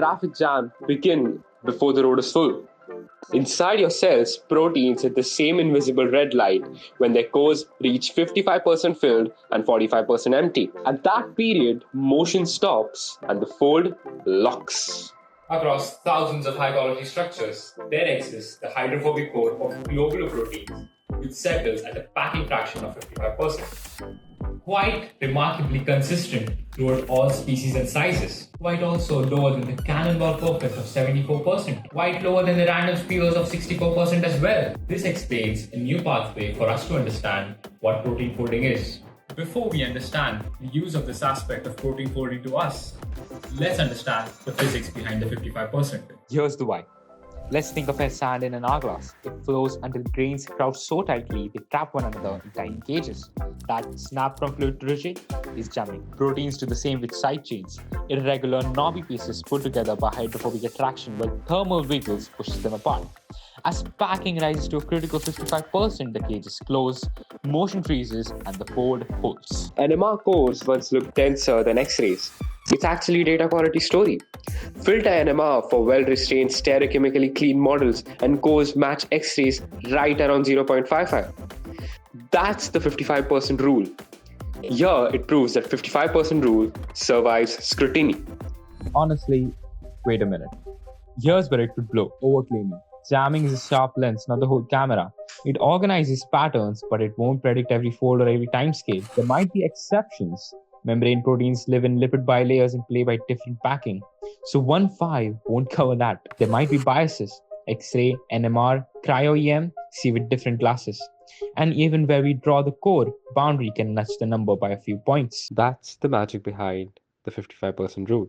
traffic jam begin before the road is full. Inside your cells, proteins hit the same invisible red light when their cores reach 55% filled and 45% empty. At that period, motion stops and the fold locks. Across thousands of high-quality structures, there exists the hydrophobic core of globular proteins, which settles at a packing fraction of 55%. Quite remarkably consistent throughout all species and sizes. Quite also lower than the cannonball perfect of 74%. Quite lower than the random spears of 64% as well. This explains a new pathway for us to understand what protein folding is. Before we understand the use of this aspect of protein folding to us, let's understand the physics behind the 55%. Here's the why. Let's think of as sand in an hourglass. It flows until grains crowd so tightly they trap one another in tiny cages. That snap from fluid to rigid is jamming. Proteins do the same with side chains. Irregular, knobby pieces pulled together by hydrophobic attraction while thermal wiggles pushes them apart. As packing rises to a critical 55%, the cages close, motion freezes, and the fold holds. NMR cores once looked denser than X-rays. It's actually a data quality story. Filter NMR for well-restrained stereochemically clean models and cores match X-rays right around 0.55. That's the 55% rule. Here, it proves that 55% rule survives scrutiny. Honestly, wait a minute. Here's where it could blow. Overclaiming. Jamming is a sharp lens, not the whole camera. It organizes patterns, but it won't predict every fold or every time scale. There might be exceptions. Membrane proteins live in lipid bilayers and play by different packing. So 1.5 won't cover that. There might be biases. X-ray, NMR, cryo-EM, see with different glasses. And even where we draw the core, boundary can nudge the number by a few points. That's the magic behind the 55% rule.